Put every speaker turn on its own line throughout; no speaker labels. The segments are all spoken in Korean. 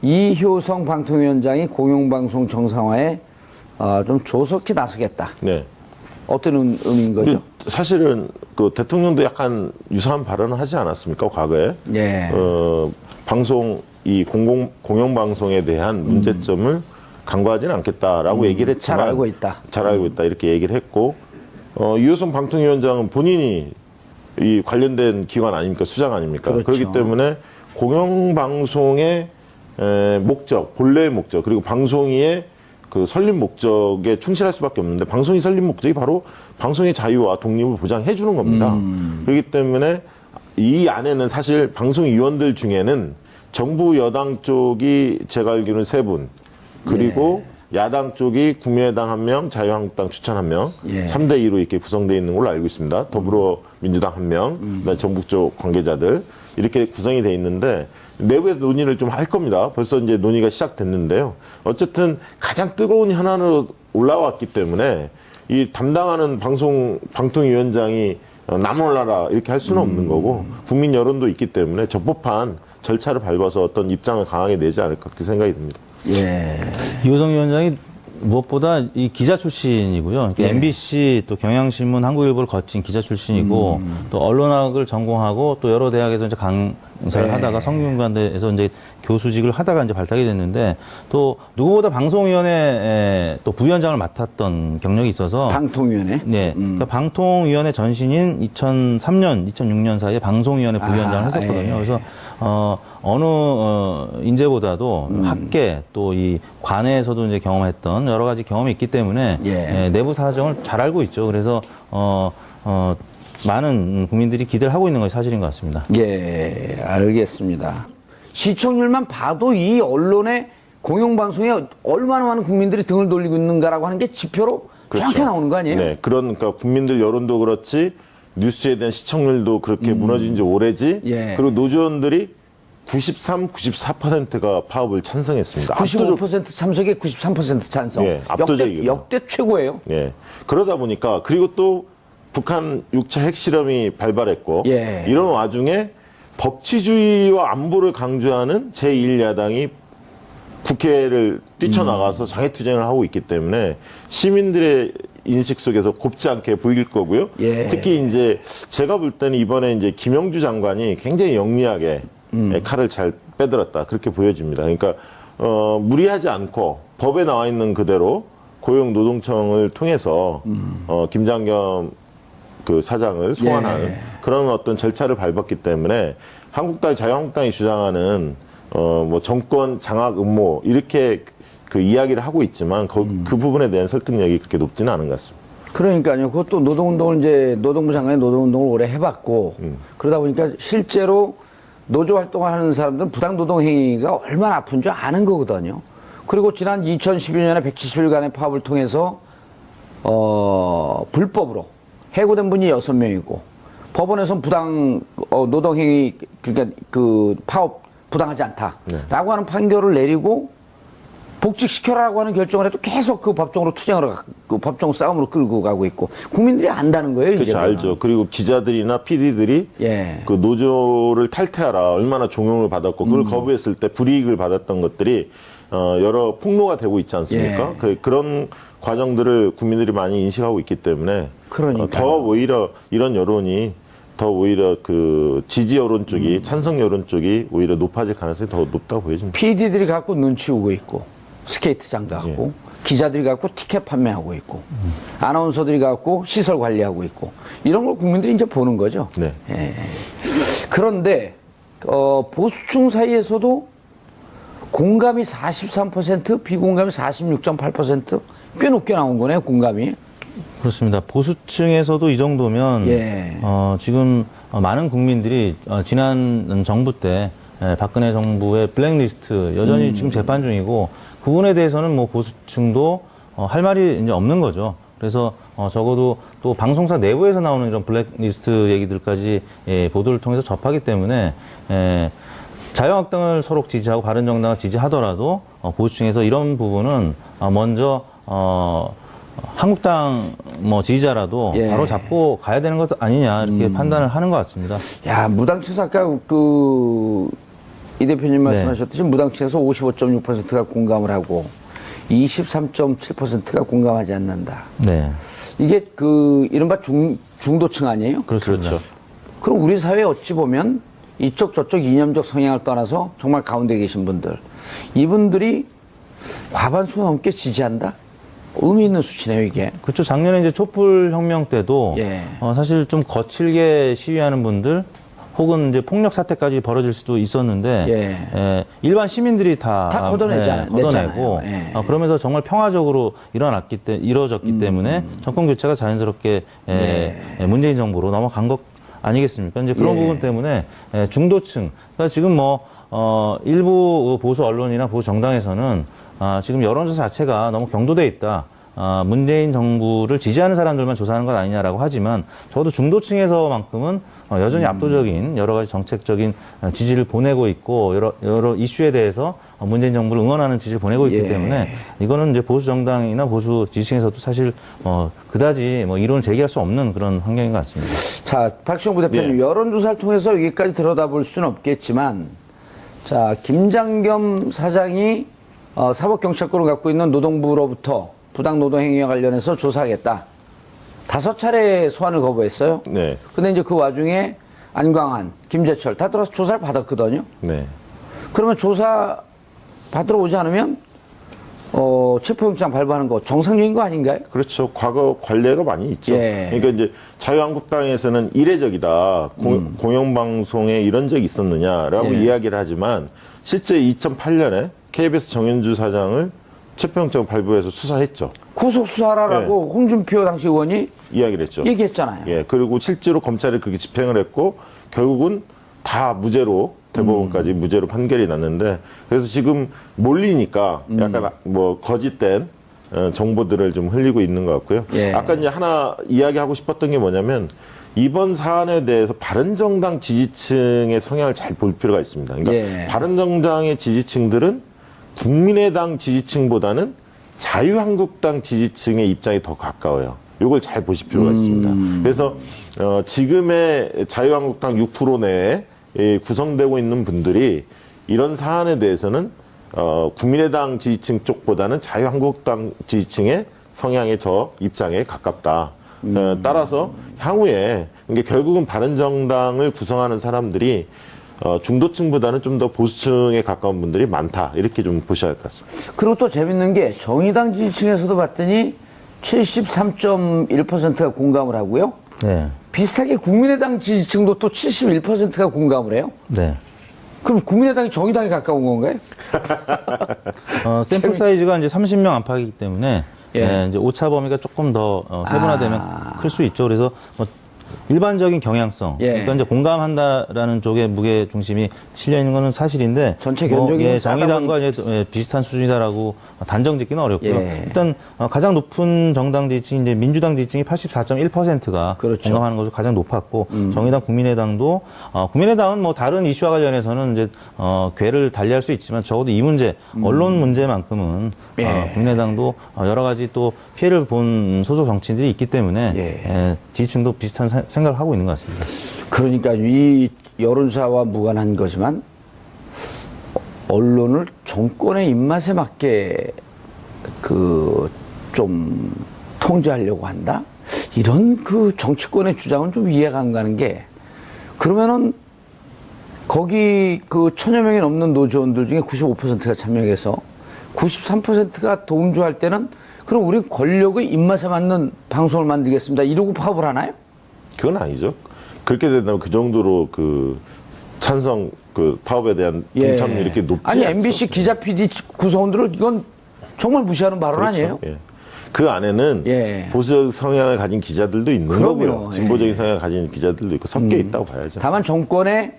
이효성 방통위원장이 공영방송 정상화에 좀 조속히 나서겠다.
네.
어떤 의미인 거죠?
사실은 그 대통령도 약간 유사한 발언을 하지 않았습니까, 과거에?
예.
방송, 이 공영방송에 대한 문제점을 간과하지는 않겠다라고 얘기를 했지만.
잘 알고 있다.
잘 알고 있다. 이렇게 얘기를 했고, 이효성 방통위원장은 본인이 이 관련된 기관 아닙니까? 수장 아닙니까?
그렇죠.
그렇기 때문에 공영방송의 목적, 본래의 목적, 그리고 방송위의 그 설립 목적에 충실할 수밖에 없는데, 방송이 설립 목적이 바로 방송의 자유와 독립을 보장해 주는 겁니다. 그렇기 때문에 이 안에는 사실 방송위원들 중에는 정부 여당 쪽이 제가 알기로는 3분, 그리고 야당 쪽이 국민의당 1명, 자유한국당 추천 1명, 3대2로 이렇게 구성되어 있는 걸로 알고 있습니다. 더불어민주당 1명, 그다음에 정부 쪽 관계자들 이렇게 구성이 되어 있는데, 내부에서 논의를 좀 할 겁니다. 벌써 이제 논의가 시작됐는데요. 어쨌든 가장 뜨거운 현안으로 올라왔기 때문에 이 담당하는 방통위원장이 나몰라라 이렇게 할 수는 없는 거고, 국민 여론도 있기 때문에 적법한 절차를 밟아서 어떤 입장을 강하게 내지 않을까 그렇게 생각이 듭니다.
예.
이효성 위원장이 무엇보다 이 기자 출신이고요. MBC 또 경향신문, 한국일보를 거친 기자 출신이고 또 언론학을 전공하고 또 여러 대학에서 이제 강사를 하다가 성균관대에서 이제 교수직을 하다가 이제 발탁이 됐는데, 또 누구보다 방송위원회 또 부위원장을 맡았던 경력이 있어서
방통위원회?
네. 그러니까 방통위원회 전신인 2003년, 2006년 사이에 방송위원회 부위원장을 했었거든요. 그래서 어느 인재보다도 학계 또 이 관내에서도 이제 경험했던 여러 가지 경험이 있기 때문에 내부 사정을 잘 알고 있죠. 그래서 많은 국민들이 기대를 하고 있는 것이 사실인 것 같습니다.
예, 알겠습니다. 시청률만 봐도 이 언론의 공영방송에 얼마나 많은 국민들이 등을 돌리고 있는가라고 하는 게 지표로 정확히 나오는 거 아니에요?
네, 그러니까 국민들 여론도 그렇지, 뉴스에 대한 시청률도 그렇게 무너진 지 오래지, 그리고 노조원들이 93, 94%가 파업을 찬성했습니다.
95% 참석에 93% 찬성.
압도적이에요.
역대 최고예요.
그러다 보니까, 그리고 또 북한 6차 핵실험이 발발했고, 이런 와중에 법치주의와 안보를 강조하는 제1야당이 국회를 뛰쳐나가서 장애투쟁을 하고 있기 때문에 시민들의 인식 속에서 곱지 않게 보일 거고요. 특히 이제 제가 볼 때는 이번에 이제 김영주 장관이 굉장히 영리하게 칼을 잘 빼들었다, 그렇게 보여집니다. 그러니까 무리하지 않고 법에 나와 있는 그대로 고용노동청을 통해서 김장겸 그 사장을 소환하는 그런 어떤 절차를 밟았기 때문에, 한국당, 자유한국당이 주장하는 뭐 정권 장악 음모 이렇게 그 이야기를 하고 있지만 그 부분에 대한 설득력이 그렇게 높지는 않은 것 같습니다.
그러니까요. 그것도 노동운동을 이제 노동부 장관이 노동운동을 오래 해봤고 그러다 보니까 실제로 노조 활동하는 사람들은 부당노동 행위가 얼마나 아픈 줄 아는 거거든요. 그리고 지난 2012년에 170일간의 파업을 통해서 불법으로 해고된 분이 6명이고 법원에서는 부당 노동 행위, 그러니까 그 파업 부당하지 않다라고 하는 판결을 내리고 복직시켜라라고 하는 결정을 해도 계속 그 법정으로 투쟁을 그 법정 싸움으로 끌고 가고 있고, 국민들이 안다는 거예요.
그렇죠, 알죠. 그리고 기자들이나 PD들이 그 노조를 탈퇴하라, 얼마나 종용을 받았고 그걸 거부했을 때 불이익을 받았던 것들이 여러 폭로가 되고 있지 않습니까? 그런 과정들을 국민들이 많이 인식하고 있기 때문에 더 오히려 이런 여론이 더 오히려 그 지지 여론 쪽이 찬성 여론 쪽이 오히려 높아질 가능성이 더 높다고 보여집니다.
PD들이 갖고 눈치 오고 있고, 스케이트장도 갖고, 기자들이 갖고 티켓 판매하고 있고, 아나운서들이 갖고 시설 관리하고 있고, 이런 걸 국민들이 이제 보는 거죠. 그런데 보수층 사이에서도 공감이 43%, 비공감이 46.8%, 꽤 높게 나온 거네요, 공감이.
그렇습니다. 보수층에서도 이 정도면 지금 많은 국민들이 지난 정부 때 박근혜 정부의 블랙리스트 여전히 지금 재판 중이고, 그 부분에 대해서는 뭐 보수층도 할 말이 이제 없는 거죠. 그래서 적어도 또 방송사 내부에서 나오는 이런 블랙리스트 얘기들까지 보도를 통해서 접하기 때문에 자유한국당을 서로 지지하고 바른정당을 지지하더라도 보수층에서 이런 부분은 먼저 한국당 뭐 지지자라도 바로 잡고 가야 되는 것 아니냐, 이렇게 판단을 하는 것 같습니다.
야, 무당치서 아까 그 이 대표님 말씀하셨듯이 무당층에서 55.6%가 공감을 하고 23.7%가 공감하지 않는다.
네.
이게 그 이른바 중도층 아니에요?
그렇죠.
그럼 우리 사회에 어찌 보면 이쪽 저쪽 이념적 성향을 떠나서 정말 가운데 계신 분들, 이분들이 과반수 넘게 지지한다? 의미 있는 수치네요, 이게.
그렇죠. 작년에 이제 촛불 혁명 때도
예.
사실 좀 거칠게 시위하는 분들 혹은 이제 폭력 사태까지 벌어질 수도 있었는데
예.
일반 시민들이 다
걷어내잖아요.
걷어내고
예.
그러면서 정말 평화적으로 이루어졌기 때문에 정권 교체가 자연스럽게 문재인 정부로 넘어간 것 아니겠습니까? 이제 그런
예.
부분 때문에 중도층, 그러니까 지금 일부 보수 언론이나 보수 정당에서는 지금 여론조사 자체가 너무 경도돼 있다. 문재인 정부를 지지하는 사람들만 조사하는 것 아니냐라고 하지만 적어도 중도층에서만큼은 여전히 압도적인 여러 가지 정책적인 지지를 보내고 있고 여러 이슈에 대해서 문재인 정부를 응원하는 지지를 보내고 있기 때문에 이거는 이제 보수 정당이나 보수 지지층에서도 사실 그다지 이론을 제기할 수 없는 그런 환경인 것 같습니다.
자, 박시영 부대표님, 여론조사를 통해서 여기까지 들여다볼 수는 없겠지만, 자, 김장겸 사장이 사법경찰권을 갖고 있는 노동부로부터 부당 노동 행위와 관련해서 조사하겠다. 5차례 소환을 거부했어요.
네.
근데 이제 그 와중에 안광한, 김재철 다 들어서 조사를 받았거든요.
네.
그러면 조사 받으러 오지 않으면 체포영장 발부하는 거 정상적인 거 아닌가요?
그렇죠. 과거 관례가 많이 있죠.
예.
그러니까 이제 자유한국당에서는 이례적이다. 공영방송에 이런 적이 있었느냐라고 이야기를 하지만 실제 2008년에 KBS 정윤주 사장을 체포영장 발부해서 수사했죠.
구속 수사하라고 홍준표 당시 의원이
이야기를 했죠.
얘기했잖아요.
예. 그리고 실제로 검찰이 그렇게 집행을 했고 결국은 다 무죄로 대법원까지 무죄로 판결이 났는데 그래서 지금 몰리니까 약간 거짓된 정보들을 좀 흘리고 있는 것 같고요.
예.
아까 이제 하나 이야기하고 싶었던 게 뭐냐면 이번 사안에 대해서 바른정당 지지층의 성향을 잘 볼 필요가 있습니다. 그러니까 바른정당의 지지층들은 국민의당 지지층보다는 자유한국당 지지층의 입장이 더 가까워요. 이걸 잘 보실 필요가 있습니다. 그래서 지금의 자유한국당 6% 내에 구성되고 있는 분들이 이런 사안에 대해서는 국민의당 지지층 쪽보다는 자유한국당 지지층의 성향이 더 입장에 가깝다. 따라서 향후에 그러니까 결국은 바른정당을 구성하는 사람들이 중도층보다는 좀 더 보수층에 가까운 분들이 많다. 이렇게 좀 보셔야 할 것 같습니다.
그리고 또 재밌는 게 정의당 지지층에서도 봤더니 73.1%가 공감을 하고요.
네.
비슷하게 국민의당 지지층도 또 71%가 공감을 해요.
네.
그럼 국민의당이 정의당에 가까운 건가요?
샘플 사이즈가 이제 30명 안팎이기 때문에 이제 오차 범위가 조금 더 세분화되면 클 수 있죠. 그래서 일반적인 경향성, 그러니까 이제 공감한다라는 쪽에 무게 중심이 실려 있는 것은 사실인데,
전체 견적이
정의당과 이제 비슷한 수준이다라고 단정짓기는 어렵고요. 일단 가장 높은 정당 지지층, 이제 민주당 지지층이 84.1%가
그렇죠.
공감하는 것으로 가장 높았고, 정의당, 국민의당도 국민의당은 다른 이슈와 관련해서는 이제 궤를 달리할 수 있지만 적어도 이 문제, 언론 문제만큼은 국민의당도 여러 가지 또 피해를 본 소속 정치인들이 있기 때문에 지지층도 비슷한 생각을 하고 있는 것 같습니다.
그러니까 이 여론조사와 무관한 거지만 언론을 정권의 입맛에 맞게 좀 통제하려고 한다? 이런 정치권의 주장은 좀 이해가 안 가는 게, 그러면은 거기 1000여 명이 넘는 노조원들 중에 95%가 참여해서 93%가 동조할 때는 그럼 우리 권력의 입맛에 맞는 방송을 만들겠습니다. 이러고 파업을 하나요?
그건 아니죠. 그렇게 된다면 그 정도로 찬성 파업에 대한 동참률이 이렇게 높지
아니,
않죠.
MBC 기자 PD 구성원들을 이건 정말 무시하는 발언
그렇죠.
아니에요?
그 안에는 보수 성향을 가진 기자들도 있는 거고요. 진보적인 성향을 가진 기자들도 있고 섞여 있다고 봐야죠.
다만 정권의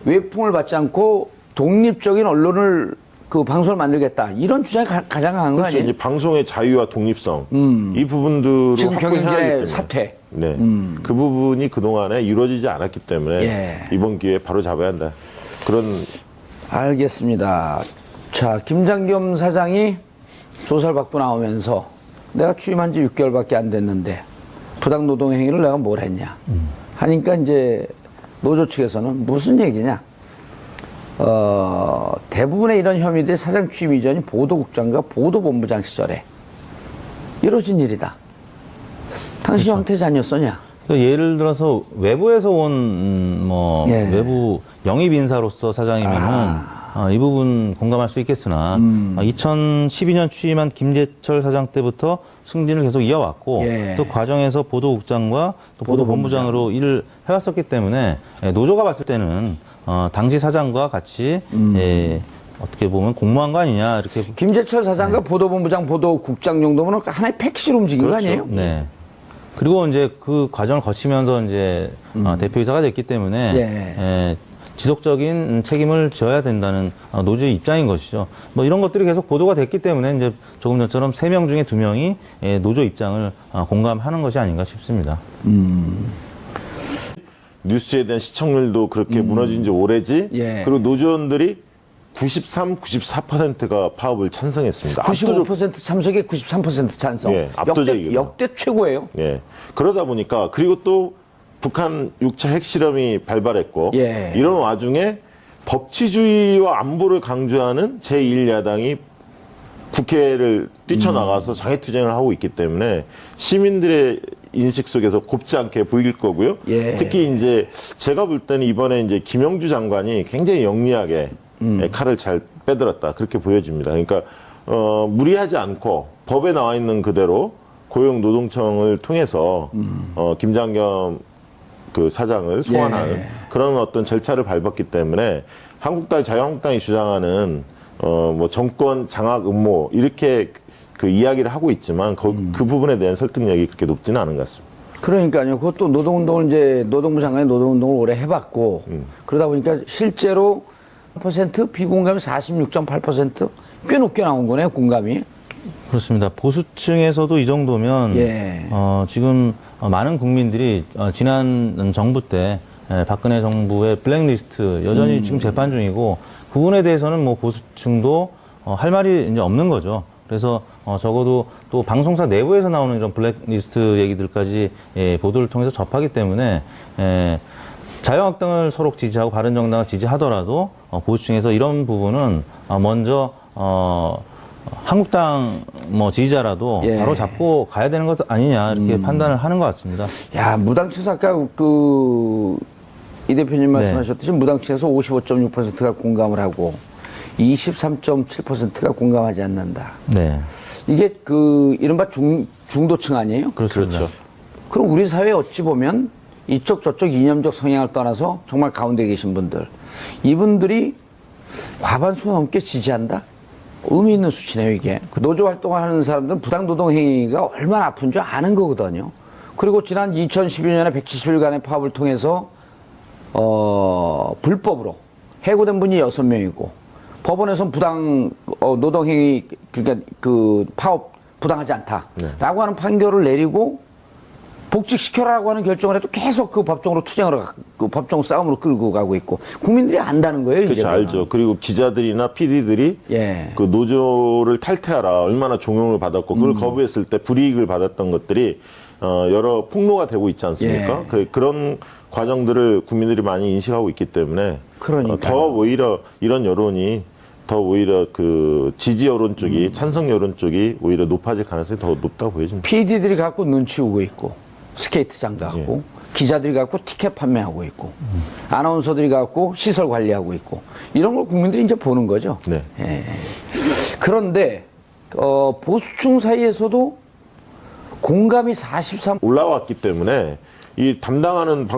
외풍을 받지 않고 독립적인 언론을 방송을 만들겠다. 이런 주장이 가장 강한 거 아니에요?
이제 방송의 자유와 독립성 이 부분들로
지금 경영진의 사퇴.
네, 그 부분이 그동안에 이루어지지 않았기 때문에 이번 기회에 바로 잡아야 한다. 그런.
알겠습니다. 자, 김장겸 사장이 조사를 받고 나오면서 내가 취임한 지 6개월밖에 안 됐는데 부당 노동 행위를 내가 뭘 했냐 하니까 이제 노조 측에서는 무슨 얘기냐, 대부분의 이런 혐의들이 사장 취임 이전이 보도국장과 보도본부장 시절에 이루어진 일이다. 당시
그렇죠.
황태자 아니었었냐?
그러니까 예를 들어서 외부에서 온
예.
외부 영입 인사로서 사장이면은 이 부분 공감할 수 있겠으나 2012년 취임한 김재철 사장 때부터 승진을 계속 이어왔고
예.
또 과정에서 보도국장과 또 보도본부장으로 일을 해왔었기 때문에 노조가 봤을 때는 당시 사장과 같이 어떻게 보면 공모한 거 아니냐 이렇게.
김재철 사장과 보도본부장, 보도국장 정도면 하나의 패키지로 움직인 거 아니에요?
네. 그리고 이제 그 과정을 거치면서 이제 대표이사가 됐기 때문에 지속적인 책임을 져야 된다는 노조의 입장인 것이죠. 뭐 이런 것들이 계속 보도가 됐기 때문에 이제 조금 전처럼 3명 중에 2명이 노조 입장을 공감하는 것이 아닌가 싶습니다.
뉴스에 대한 시청률도 그렇게 무너진 지 오래지.
예.
그리고 노조원들이 93, 94%가 파업을 찬성했습니다.
95% 참석에 93% 찬성.
예, 압도적이죠.
역대 최고예요.
예. 그러다 보니까 그리고 또 북한 6차 핵실험이 발발했고
예.
이런 와중에 법치주의와 안보를 강조하는 제1야당이 국회를 뛰쳐나가서 장애투쟁을 하고 있기 때문에 시민들의 인식 속에서 곱지 않게 보일 거고요.
예.
특히 이제 제가 볼 때는 이번에 이제 김영주 장관이 굉장히 영리하게 칼을 잘 빼들었다 그렇게 보여집니다. 그러니까 무리하지 않고 법에 나와 있는 그대로 고용노동청을 통해서 김장겸 그 사장을 소환하는
예.
그런 어떤 절차를 밟았기 때문에 자유한국당이 주장하는 뭐 정권 장악 음모 이렇게 그 이야기를 하고 있지만 그 부분에 대한 설득력이 그렇게 높지는 않은 것 같습니다.
그러니까요. 그것도 노동운동을 이제 노동부 장관이 노동운동을 오래 해봤고 그러다 보니까 실제로 비공감이 46.8% 꽤 높게 나온 거네요. 공감이.
그렇습니다. 보수층에서도 이 정도면
예.
지금 많은 국민들이 지난 정부 때 박근혜 정부의 블랙리스트 여전히 지금 재판 중이고 그 부분에 대해서는 뭐 보수층도 할 말이 이제 없는 거죠. 그래서 적어도 또 방송사 내부에서 나오는 이런 블랙리스트 얘기들까지 보도를 통해서 접하기 때문에 자유한국당을 서로 지지하고 바른정당을 지지하더라도 보수층에서 이런 부분은 먼저 한국당 뭐 지지자라도
예.
바로 잡고 가야 되는 것 아니냐 이렇게 판단을 하는 것 같습니다.
야, 무당층에서 아까 이 대표님 말씀하셨듯이 무당층에서 55.6%가 공감을 하고 23.7%가 공감하지 않는다.
네.
이게 이른바 중도층 아니에요?
그렇습니다.
그럼 우리 사회에 어찌 보면 이쪽 저쪽 이념적 성향을 떠나서 정말 가운데 계신 분들 이분들이 과반수 넘게 지지한다? 의미 있는 수치네요, 이게. 노조 활동을 하는 사람들은 부당노동 행위가 얼마나 아픈 줄 아는 거거든요. 그리고 지난 2012년에 170일간의 파업을 통해서, 불법으로 해고된 분이 6명이고, 법원에서는 노동 행위, 그러니까 파업 부당하지 않다라고 하는 판결을 내리고, 복직시켜라고 하는 결정을 해도 계속 그 법정으로 법정 싸움으로 끌고 가고 있고 국민들이 안다는 거예요.
그렇죠, 알죠. 그리고 기자들이나 PD들이
예.
그 노조를 탈퇴하라 얼마나 종용을 받았고 그걸 거부했을 때 불이익을 받았던 것들이 여러 폭로가 되고 있지 않습니까?
예.
그런 과정들을 국민들이 많이 인식하고 있기 때문에 더 오히려 이런 여론이 더 오히려 그 지지 여론 쪽이 찬성 여론 쪽이 오히려 높아질 가능성이 더 높다고 보여집니다.
PD들이 갖고 눈치 오고 있고 스케이트장 갖고 기자들이 갖고 티켓 판매하고 있고 아나운서들이 갖고 시설 관리하고 있고 이런 걸 국민들이 이제 보는 거죠.
네.
예. 그런데 보수층 사이에서도 공감이 43
올라왔기 때문에 이 담당하는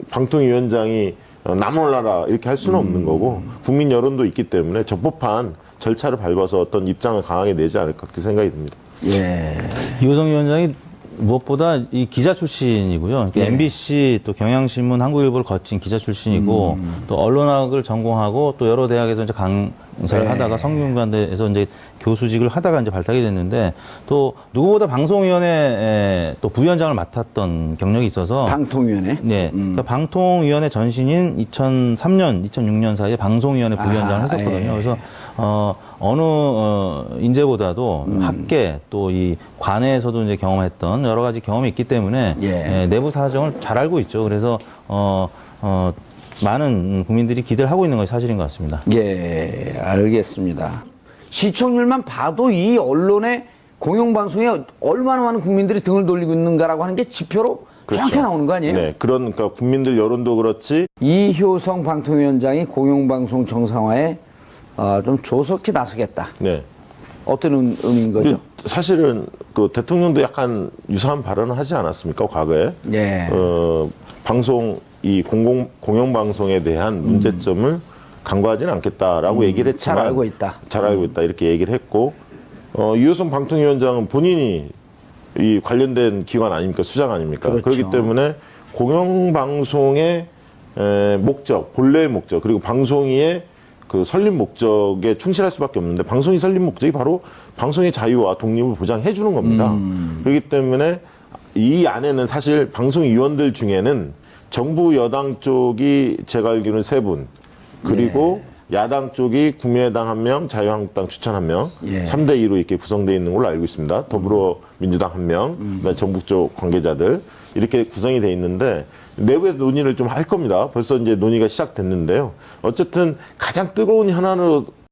방통위원장이 나 몰라라 이렇게 할 수는 없는 거고 국민 여론도 있기 때문에 적법한 절차를 밟아서 어떤 입장을 강하게 내지 않을까 그렇게 생각이 듭니다.
예.
이호성 위원장이 무엇보다 이 기자 출신이고요.
예.
MBC 또 경향신문 한국일보를 거친 기자 출신이고 또 언론학을 전공하고 또 여러 대학에서 이제 강사를
네.
하다가 성균관대에서 이제 교수직을 하다가 이제 발탁이 됐는데 또 누구보다 방송위원회 또 부위원장을 맡았던 경력이 있어서
방통위원회.
네. 그러니까 방통위원회 전신인 2003년, 2006년 사이에 방송위원회 부위원장을 했었거든요.
예.
그래서 어느 인재보다도 학계 또 이 관내에서도 이제 경험했던 여러 가지 경험이 있기 때문에
예.
내부 사정을 잘 알고 있죠. 그래서 많은 국민들이 기대를 하고 있는 것이 사실인 것 같습니다.
예, 알겠습니다. 시청률만 봐도 이 언론의 공영방송에 얼마나 많은 국민들이 등을 돌리고 있는가라고 하는 게 지표로 정확히 나오는 거 아니에요?
네, 그러니까 국민들 여론도 그렇지.
이효성 방통위원장이 공영방송 정상화에 좀 조속히 나서겠다.
네.
어떤 의미인 거죠?
사실은 그 대통령도 약간 유사한 발언을 하지 않았습니까, 과거에?
예.
방송 이 공영방송에 대한 문제점을 간과하지는 않겠다라고 얘기를 했지만
잘 알고 있다.
잘 알고 있다 이렇게 얘기를 했고 이효성 방통위원장은 본인이 이 관련된 기관 아닙니까, 수장 아닙니까?
그렇죠.
그렇기 때문에 공영방송의 목적, 본래의 목적, 그리고 방송위의 그 설립 목적에 충실할 수밖에 없는데, 방송이 설립 목적이 바로 방송의 자유와 독립을 보장해 주는 겁니다. 그렇기 때문에 이 안에는 사실 방송위원들 중에는 정부 여당 쪽이 제가 알기로는 3분, 그리고 야당 쪽이 국민의당 1명, 자유한국당 추천 1명, 3대2로 이렇게 구성되어 있는 걸로 알고 있습니다. 더불어민주당 1명, 그다음에 정부 쪽 관계자들 이렇게 구성이 되어 있는데, 내부에서 논의를 좀 할 겁니다. 벌써 이제 논의가 시작됐는데요. 어쨌든 가장 뜨거운 현안으로